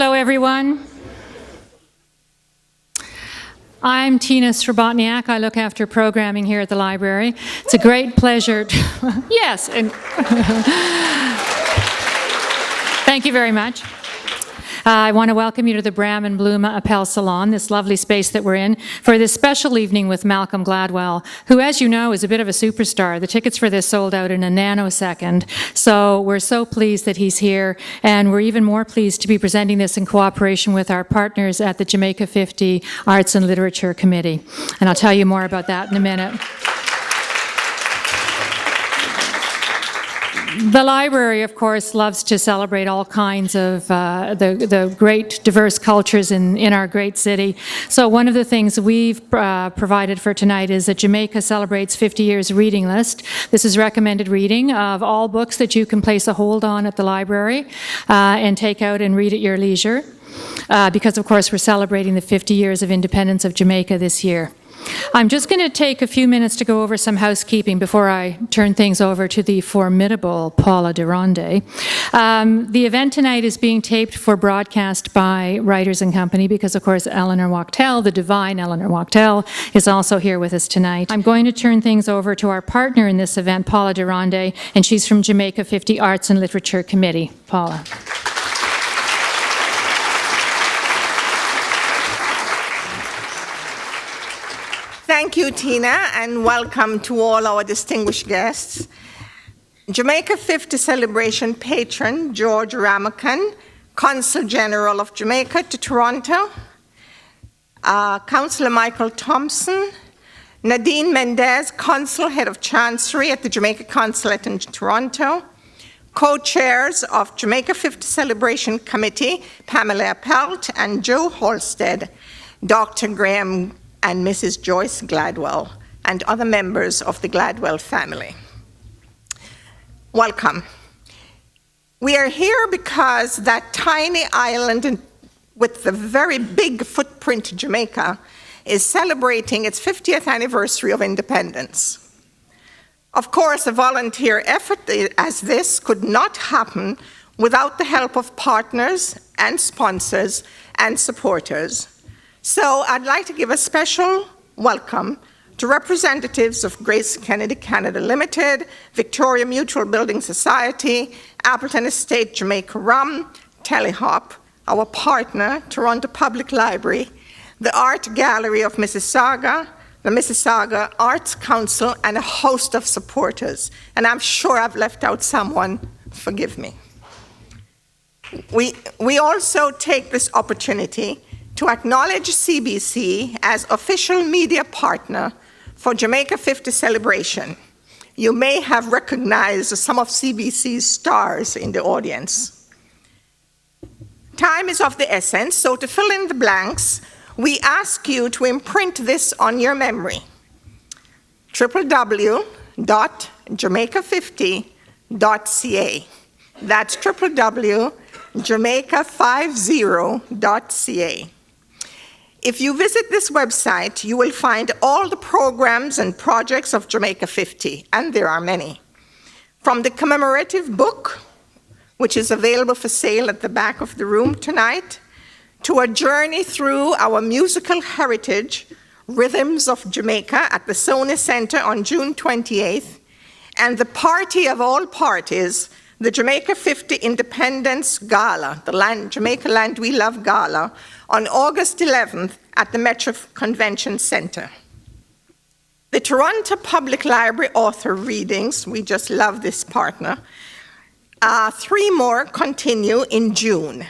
Hello, everyone. I'm Tina Srabotniak. I look after programming here at the library. It's a great pleasure. Yes, and thank you very much. I want to welcome you to the Bram and Bloom Appel Salon, this lovely space that we're in, for this special evening with Malcolm Gladwell, who, as you know, is a bit of a superstar. The tickets for this sold out in a nanosecond, so we're so pleased that he's here, and we're even more pleased to be presenting this in cooperation with our partners at the Jamaica 50 Arts and Literature Committee, and I'll tell you more about that in a minute. The library, of course, loves to celebrate all kinds of the great diverse cultures in our great city. So one of the things we've provided for tonight is that Jamaica Celebrates 50 Years reading list. This is recommended reading of all books that you can place a hold on at the library and take out and read at your leisure. Because, of course, we're celebrating the 50 years of independence of Jamaica this year. I'm just going to take a few minutes to go over some housekeeping before I turn things over to the formidable Paula de Ronde. The event tonight is being taped for broadcast by Writers and Company because, of course, Eleanor Wachtel, the divine Eleanor Wachtel, is also here with us tonight. I'm going to turn things over to our partner in this event, Paula de Ronde, and she's from Jamaica 50 Arts and Literature Committee. Paula. Thank you, Tina, and welcome to all our distinguished guests. Jamaica 50 Celebration patron George Ramakan, Consul General of Jamaica to Toronto, Councillor Michael Thompson, Nadine Mendez, Consul, Head of Chancery at the Jamaica Consulate in Toronto, co-chairs of Jamaica 50 Celebration Committee, Pamela Appelt and Joe Halstead, Dr. Graham and Mrs. Joyce Gladwell, and other members of the Gladwell family. Welcome. We are here because that tiny island with the very big footprint, Jamaica, is celebrating its 50th anniversary of independence. Of course, a volunteer effort as this could not happen without the help of partners and sponsors and supporters. So I'd like to give a special welcome to representatives of Grace Kennedy Canada Limited, Victoria Mutual Building Society, Appleton Estate Jamaica Rum, Telehop, our partner, Toronto Public Library, the Art Gallery of Mississauga, the Mississauga Arts Council, and a host of supporters. And I'm sure I've left out someone. Forgive me. We also take this opportunity to acknowledge CBC as official media partner for Jamaica 50 Celebration. You may have recognized some of CBC's stars in the audience. Time is of the essence, so to fill in the blanks, we ask you to imprint this on your memory. www.jamaica50.ca. That's www.jamaica50.ca. If you visit this website, you will find all the programs and projects of Jamaica 50, and there are many. From the commemorative book, which is available for sale at the back of the room tonight, to a journey through our musical heritage, Rhythms of Jamaica at the Sony Center on June 28th, and the party of all parties, the Jamaica 50 Independence Gala, the Jamaica Land We Love Gala, on August 11th at the Metro Convention Center. The Toronto Public Library author readings, we just love this partner, 3 more continue in June.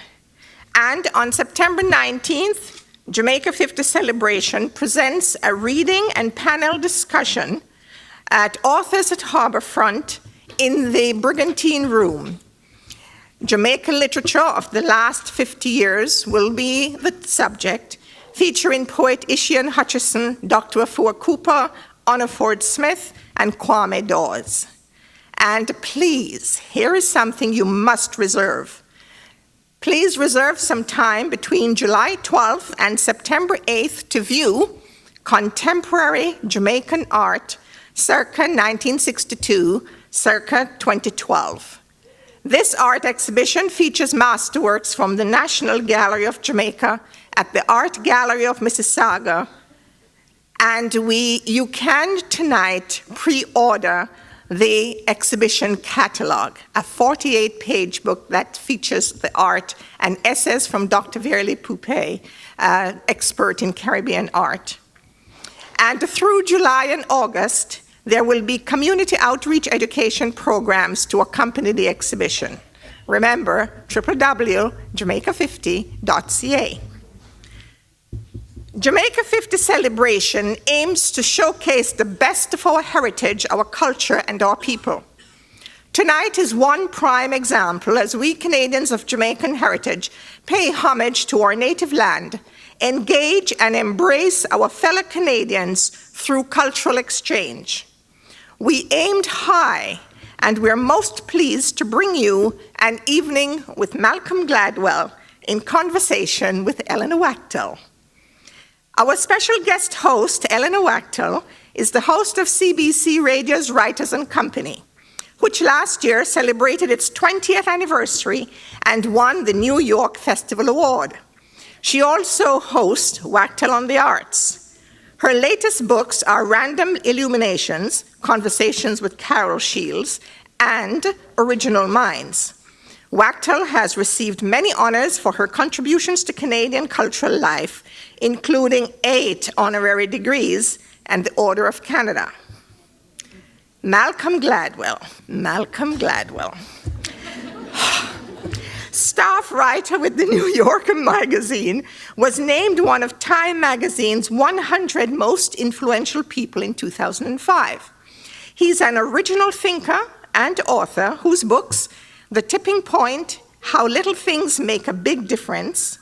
And on September 19th, Jamaica 50 Celebration presents a reading and panel discussion at Authors at Harbourfront in the Brigantine Room. Jamaican literature of the last 50 years will be the subject, featuring poet Ishian Hutchison, Dr. Afua Cooper, Honor Ford Smith, and Kwame Dawes. And please, here is something you must reserve. Please reserve some time between July 12th and September 8th to view contemporary Jamaican art circa 1962, circa 2012. This art exhibition features masterworks from the National Gallery of Jamaica at the Art Gallery of Mississauga, and you can tonight pre-order the exhibition catalog, a 48-page book that features the art and essays from Dr. Verily Poupé, expert in Caribbean art. And through July and August, there will be community outreach education programs to accompany the exhibition. Remember, www.jamaica50.ca. Jamaica 50 celebration aims to showcase the best of our heritage, our culture, and our people. Tonight is one prime example as we Canadians of Jamaican heritage pay homage to our native land, engage and embrace our fellow Canadians through cultural exchange. We aimed high, and we're most pleased to bring you an evening with Malcolm Gladwell in conversation with Eleanor Wachtel. Our special guest host, Eleanor Wachtel, is the host of CBC Radio's Writers and Company, which last year celebrated its 20th anniversary and won the New York Festival Award. She also hosts Wachtel on the Arts. Her latest books are Random Illuminations, Conversations with Carol Shields, and Original Minds. Wachtel has received many honors for her contributions to Canadian cultural life, including 8 honorary degrees and the Order of Canada. Malcolm Gladwell. Staff writer with the New Yorker magazine, was named one of Time magazine's 100 most influential people in 2005. He's an original thinker and author whose books, The Tipping Point, How Little Things Make a Big Difference,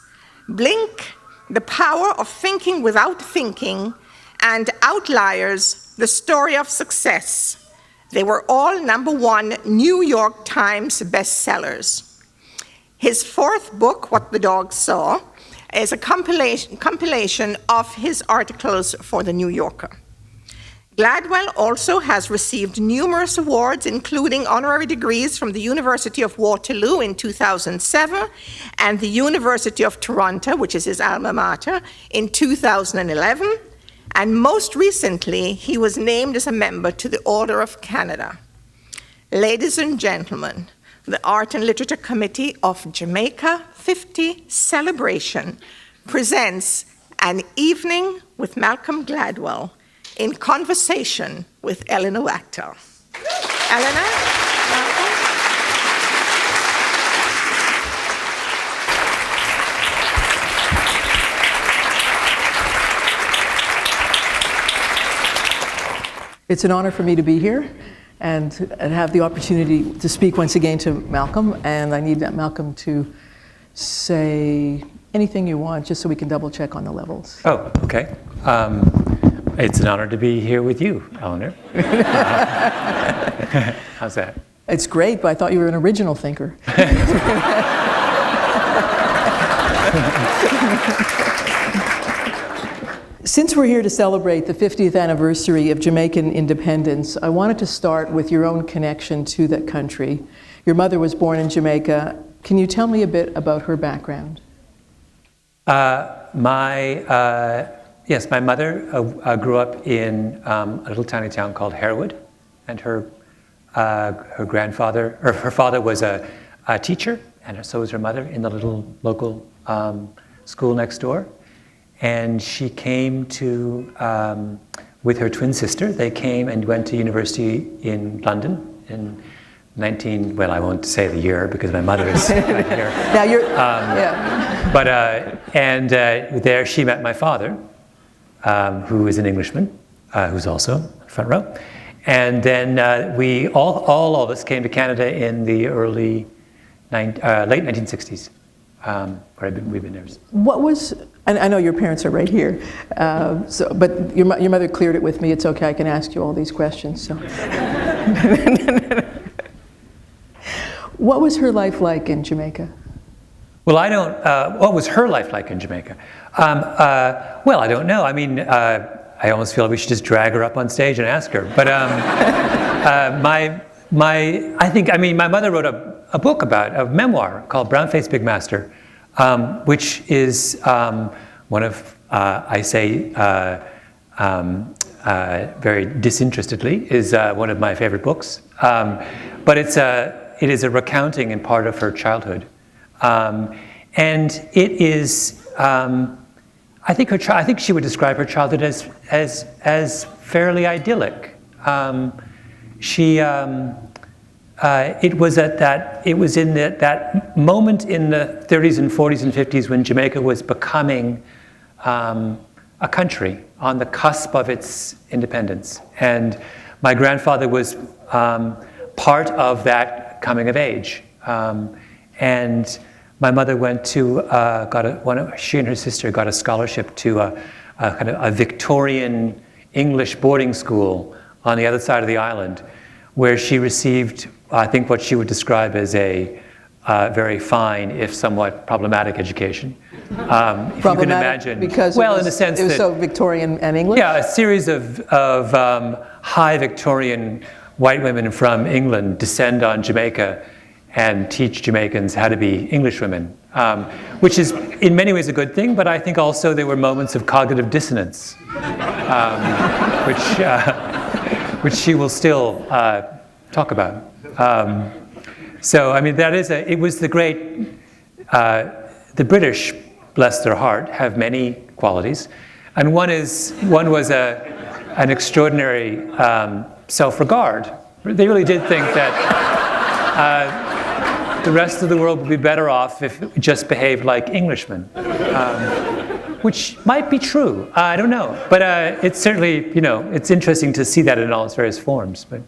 Blink, The Power of Thinking Without Thinking, and Outliers, The Story of Success. They were all #1 New York Times bestsellers. His 4th book, What the Dog Saw, is a compilation of his articles for The New Yorker. Gladwell also has received numerous awards, including honorary degrees from the University of Waterloo in 2007 and the University of Toronto, which is his alma mater, in 2011. And most recently, he was named as a member to the Order of Canada. Ladies and gentlemen, the Art and Literature Committee of Jamaica 50 Celebration presents an evening with Malcolm Gladwell in conversation with Eleanor Wachtel. Eleanor, Malcolm. It's an honor for me to be here and have the opportunity to speak once again to Malcolm, and I need Malcolm to say anything you want just so we can double check on the levels. Oh, okay. It's an honor to be here with you, Eleanor. How's that? It's great, but I thought you were an original thinker. Since we're here to celebrate the 50th anniversary of Jamaican independence, I wanted to start with your own connection to that country. Your mother was born in Jamaica. Can you tell me a bit about her background? Yes, my mother grew up in a little tiny town called Harewood, and her father was a teacher, and so was her mother in the little local school next door. And she came to, with her twin sister, they came and went to university in London in well, I won't say the year because my mother is right here. Now you're, yeah. But, there she met my father, who is an Englishman, who's also front row. And then we all of us came to Canada in the late 1960s. We've been there. What was, and I know your parents are right here, but your mother cleared it with me. It's okay, I can ask you all these questions. So. What was her life like in Jamaica? Well, what was her life like in Jamaica? Well, I don't know. I mean, I almost feel like we should just drag her up on stage and ask her. But my mother wrote a book a memoir called Brown-Faced Big Master, which is one of, I say very disinterestedly, is one of my favorite books. But it is a recounting in part of her childhood. And it is, I think she would describe her childhood as fairly idyllic. It was in that moment in the 30s and 40s and 50s when Jamaica was becoming a country on the cusp of its independence. And my grandfather was part of that coming of age. And my mother went to, she and her sister got a scholarship to a kind of a Victorian English boarding school on the other side of the island, where she received, I think, what she would describe as a very fine, if somewhat problematic, education. If you can imagine, because in the sense it was that, so Victorian and English. Yeah, a series of high Victorian white women from England descend on Jamaica and teach Jamaicans how to be English women, which is in many ways a good thing, but I think also there were moments of cognitive dissonance, which she will still talk about. So, I mean, it was the great, the British, bless their heart, have many qualities. And one was an extraordinary self-regard. They really did think that the rest of the world would be better off if it just behaved like Englishmen, which might be true. I don't know. But it's certainly, it's interesting to see that in all its various forms. But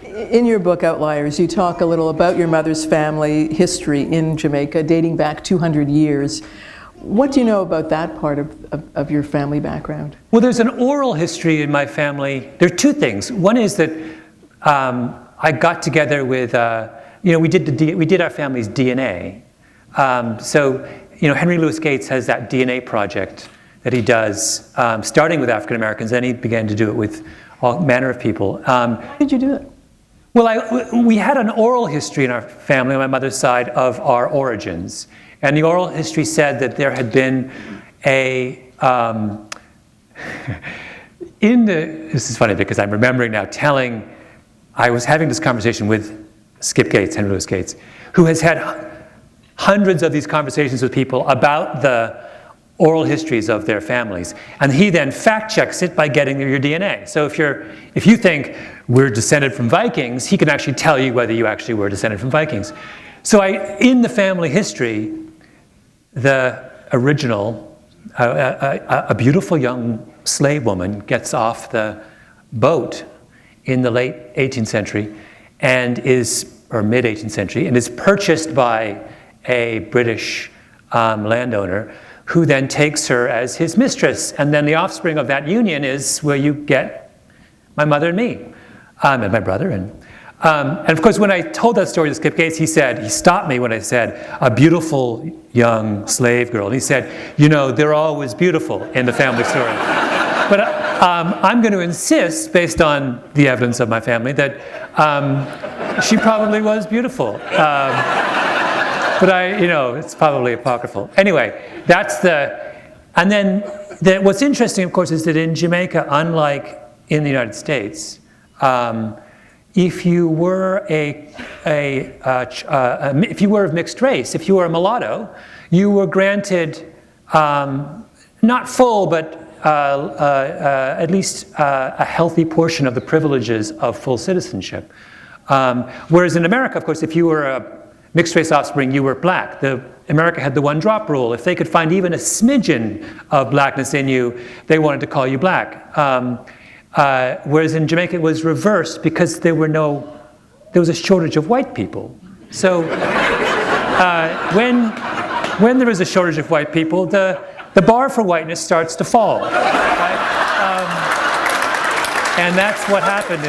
in your book, Outliers, you talk a little about your mother's family history in Jamaica, dating back 200 years. What do you know about that part of your family background? Well, there's an oral history in my family. There are two things. One is that I got together with, we did our family's DNA. So, Henry Louis Gates has that DNA project that he does, starting with African Americans, then he began to do it with all manner of people. How did you do it? Well, we had an oral history in our family on my mother's side of our origins. And the oral history said that there had been this is funny because I'm remembering now I was having this conversation with Skip Gates, Henry Louis Gates, who has had hundreds of these conversations with people about the oral histories of their families. And he then fact checks it by getting your DNA. So if you think we're descended from Vikings, he can actually tell you whether you actually were descended from Vikings. So in the family history, the original, a beautiful young slave woman gets off the boat in the late 18th century or mid 18th century, and is purchased by a British landowner who then takes her as his mistress. And then the offspring of that union is where you get my mother and me, and my brother. And of course, when I told that story to Skip Gates, he stopped me when I said, a beautiful young slave girl. And he said, they're always beautiful in the family story. But I'm going to insist, based on the evidence of my family, that she probably was beautiful. But it's probably apocryphal. Anyway, and then what's interesting, of course, is that in Jamaica, unlike in the United States, if you were if you were of mixed race, if you were a mulatto, you were granted not full, but at least a healthy portion of the privileges of full citizenship. Whereas in America, of course, if you were a mixed race offspring, you were black. America had the one drop rule. If they could find even a smidgen of blackness in you, they wanted to call you black. Whereas in Jamaica it was reversed because there was a shortage of white people. So when there is a shortage of white people, the bar for whiteness starts to fall. Right? And that's what happened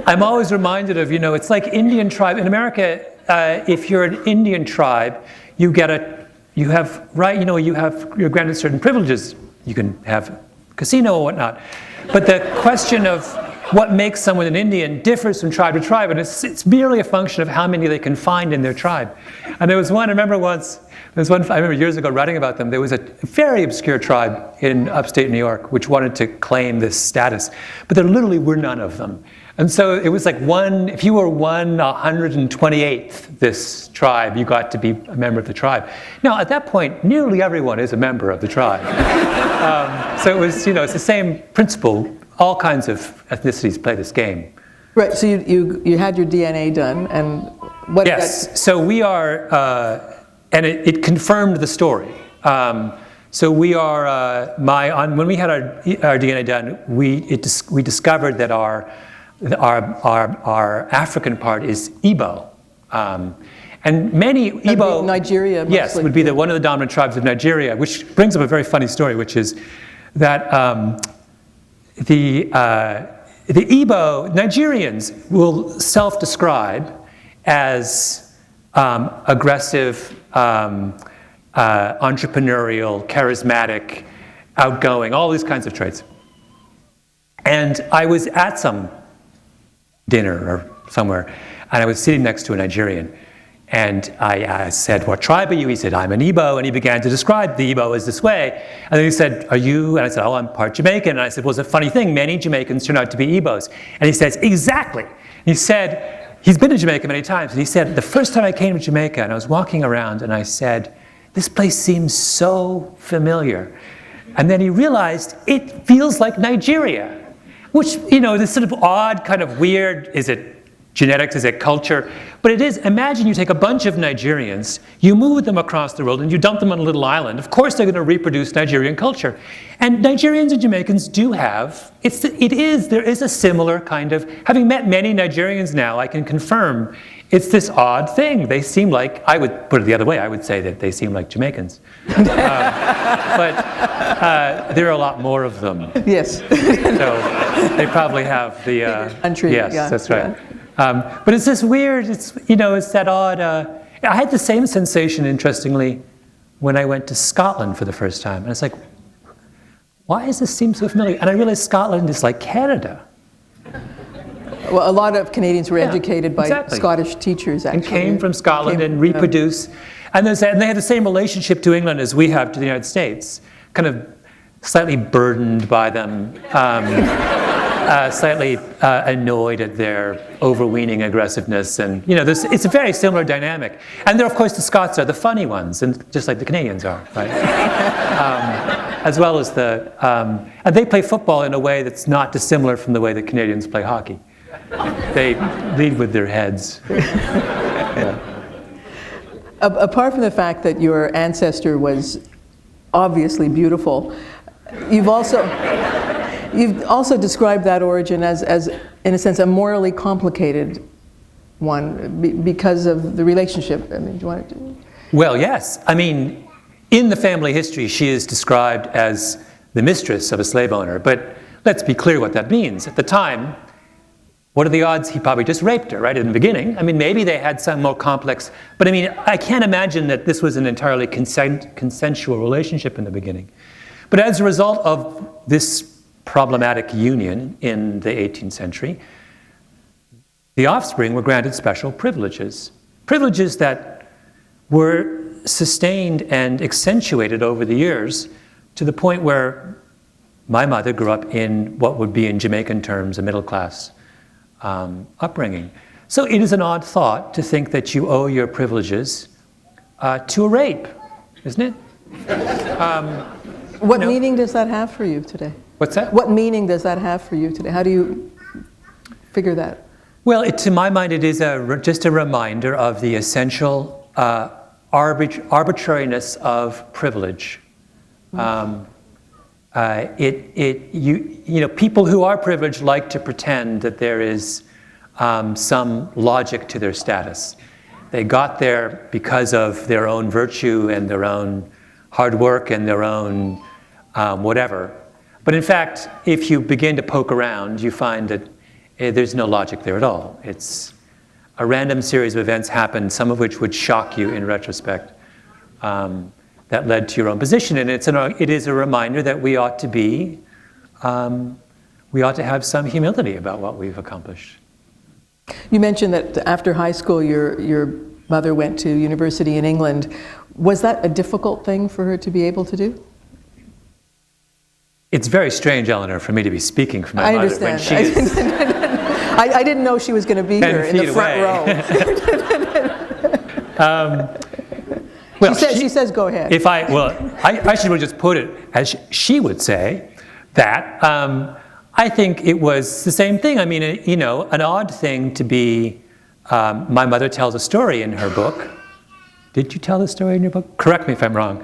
I'm always reminded of, it's like Indian tribe. In America, if you're an Indian tribe, you're granted certain privileges. You can have a casino or whatnot. But the question of what makes someone an Indian differs from tribe to tribe, and it's merely a function of how many they can find in their tribe. And there was one, I remember years ago writing about them, there was a very obscure tribe in upstate New York which wanted to claim this status, but there literally were none of them. And so it was like if you were 128th this tribe, you got to be a member of the tribe. Now, at that point, nearly everyone is a member of the tribe. So it was, it's the same principle. All kinds of ethnicities play this game. Right, so you had your DNA done, and what? Yes, so we are, and it confirmed the story. So we are, when we had our DNA done, we discovered that our African part is Igbo. And many Igbo... Nigeria, mostly. Yes, would be one of the dominant tribes of Nigeria, which brings up a very funny story, which is that the Igbo, Nigerians will self-describe as aggressive, entrepreneurial, charismatic, outgoing, all these kinds of traits. And I was at some dinner or somewhere, and I was sitting next to a Nigerian, and I said, "What tribe are you?" He said, "I'm an Igbo," and he began to describe the Igbo as this way. And then he said, "Are you?" And I said, "Oh, I'm part Jamaican." And I said, "Well, it's a funny thing, many Jamaicans turn out to be Igbos." And he says, "Exactly." And he said, he's been to Jamaica many times, and he said, the first time I came to Jamaica, and I was walking around, and I said, "This place seems so familiar." And then he realized, it feels like Nigeria. Which, this sort of odd, kind of weird, is it genetics, is it culture? But it is, imagine you take a bunch of Nigerians, you move them across the world, and you dump them on a little island. Of course they're going to reproduce Nigerian culture. And Nigerians and Jamaicans do have, there is a similar kind of, having met many Nigerians now, I can confirm, it's this odd thing. They seem like, I would put it the other way, I would say that they seem like Jamaicans. But there are a lot more of them. Yes. So they probably have the... country, yes, yeah, that's right. Yeah. But it's this weird, it's that odd... I had the same sensation, interestingly, when I went to Scotland for the first time. And it's like, why does this seem so familiar? And I realized Scotland is like Canada. Well, a lot of Canadians were educated by exactly. Scottish teachers, actually. And came from Scotland and reproduce. And they had the same relationship to England as we have to the United States. Kind of slightly burdened by them, slightly annoyed at their overweening aggressiveness. And, it's a very similar dynamic. And there, of course, the Scots are the funny ones, and just like the Canadians are, right? As well as and they play football in a way that's not dissimilar from the way the Canadians play hockey. They lead with their heads. Yeah. Apart from the fact that your ancestor was obviously beautiful, you've also described that origin as in a sense, a morally complicated one because of the relationship. I mean, do you want to? Well, yes. I mean, in the family history, she is described as the mistress of a slave owner. But let's be clear what that means. At the time, what are the odds he probably just raped her, right, in the beginning? I mean, maybe they had some more complex, but I mean, I can't imagine that this was an entirely consensual relationship in the beginning. But as a result of this problematic union in the 18th century, the offspring were granted special privileges. Privileges that were sustained and accentuated over the years to the point where my mother grew up in what would be in Jamaican terms a middle class upbringing. So it is an odd thought to think that you owe your privileges to a rape, isn't it? What meaning does that have for you today? What's that? What meaning does that have for you today? How do you figure that? Well, to my mind, it is just a reminder of the essential arbitrariness of privilege. People who are privileged like to pretend that there is some logic to their status. They got there because of their own virtue and their own hard work and their own whatever. But in fact, if you begin to poke around, you find that there's no logic there at all. It's a random series of events happened, some of which would shock you in retrospect, that led to your own position. And it is a reminder that we ought to be we ought to have some humility about what we've accomplished. You mentioned that after high school, your mother went to university in England. Was that a difficult thing for her to be able to do? It's very strange, Eleanor, for me to be speaking for my I mother when understand. she is I didn't know she was going to be 10 here in the feet front away. row. Well, she says, go ahead. I should really just put it as she would say that I think it was the same thing. I mean, an odd thing to be. My mother tells a story in her book. Did you tell the story in your book? Correct me if I'm wrong.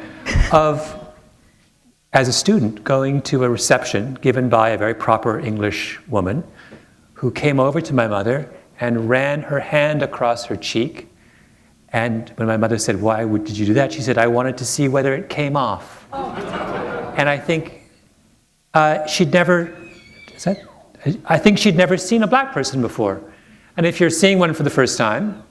As a student, going to a reception given by a very proper English woman who came over to my mother and ran her hand across her cheek. And when my mother said, did you do that? She said, I wanted to see whether it came off. Oh. And I think she'd never seen a black person before. And if you're seeing one for the first time,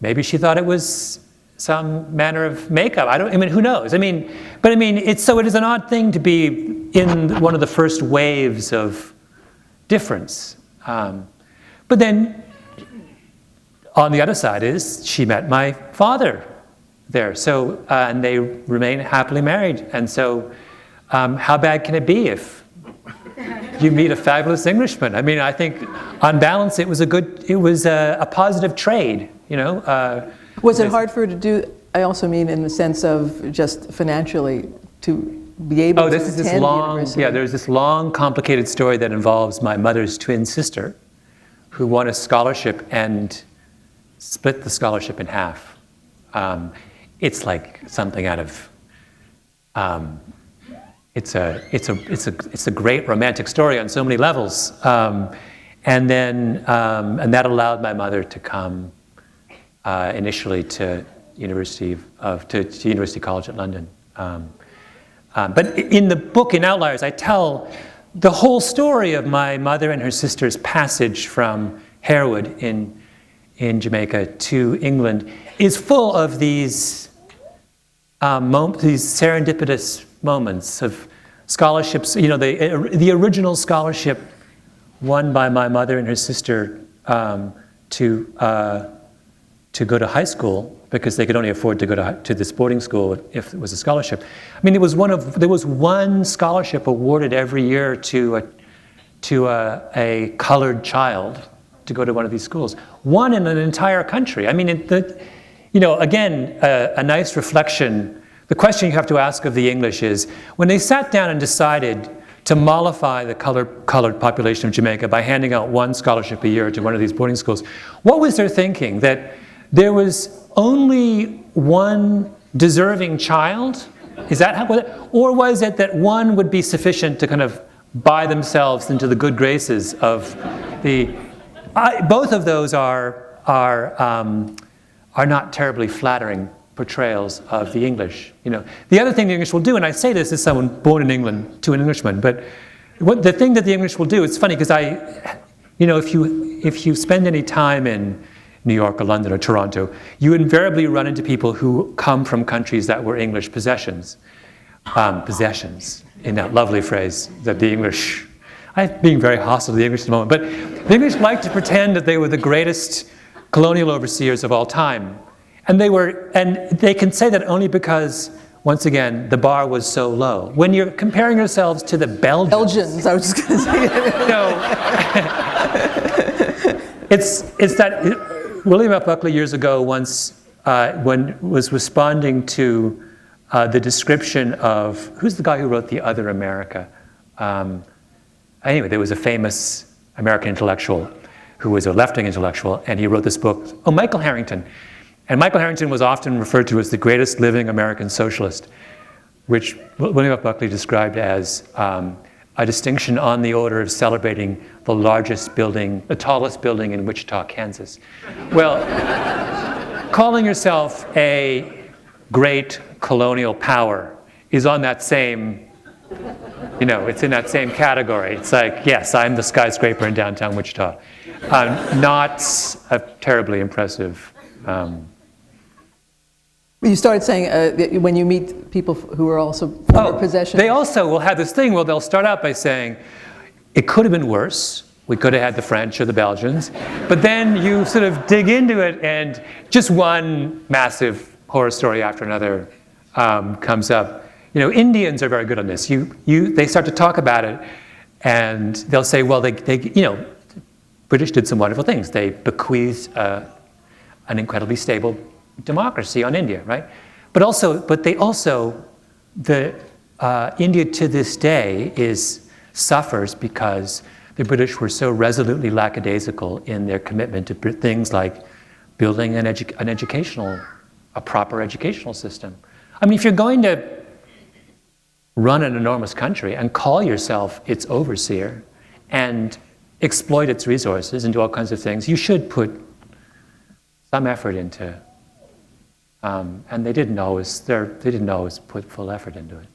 maybe she thought it was some manner of makeup. Who knows? It is an odd thing to be in one of the first waves of difference. But then, on the other side is, she met my father there. So, and they remain happily married. And so, how bad can it be if you meet a fabulous Englishman? I think, on balance, it was a positive trade, Was it hard for her to do, I also mean in the sense of just financially, to be able to attend university? There's this long, complicated story that involves my mother's twin sister, who won a scholarship and split the scholarship in half. It's like something out of, it's a great romantic story on so many levels. And that allowed my mother to come initially to University College at London. But in the book, in Outliers, I tell the whole story of my mother and her sister's passage from Harewood in Jamaica to England is full of these serendipitous moments of scholarships. The original scholarship won by my mother and her sister to go to high school, because they could only afford to go to this boarding school if it was a scholarship. There was one scholarship awarded every year to a colored child to go to one of these schools. One in an entire country. Again, a nice reflection. The question you have to ask of the English is, when they sat down and decided to mollify the colored population of Jamaica by handing out one scholarship a year to one of these boarding schools, what was their thinking? That there was only one deserving child? Is that or was it that one would be sufficient to kind of buy themselves into the good graces of the? Both of those are not terribly flattering portrayals of the English. The other thing the English will do, and I say this as someone born in England to an Englishman, but the thing that the English will do, it's funny because if you spend any time in New York or London or Toronto, you invariably run into people who come from countries that were English possessions. Possessions, in that lovely phrase that the English, I'm being very hostile to the English at the moment, but the English like to pretend that they were the greatest colonial overseers of all time. And they can say that only because, once again, the bar was so low. When you're comparing yourselves to the Belgians, I was just going to say it's that William F. Buckley years ago once was responding to the description of, who's the guy who wrote The Other America? Anyway, there was a famous American intellectual who was a left-wing intellectual, and he wrote this book, Michael Harrington. And Michael Harrington was often referred to as the greatest living American socialist, which William F. Buckley described as a distinction on the order of celebrating the tallest building in Wichita, Kansas. Well, calling yourself a great colonial power is on that same, it's in that same category. It's like, yes, I'm the skyscraper in downtown Wichita. Not a terribly impressive. You started saying that when you meet people who are also former possessions. They also will have this thing where they'll start out by saying, it could have been worse. We could have had the French or the Belgians. But then you sort of dig into it, and just one massive horror story after another comes up. You know, Indians are very good on this. They start to talk about it, and they'll say, well, you know, British did some wonderful things. They bequeathed an incredibly stable democracy on India, right? But India to this day suffers because the British were so resolutely lackadaisical in their commitment to things like building a proper educational system. I mean, if you're going to run an enormous country and call yourself its overseer and exploit its resources and do all kinds of things, you should put some effort into. And they didn't always put full effort into it.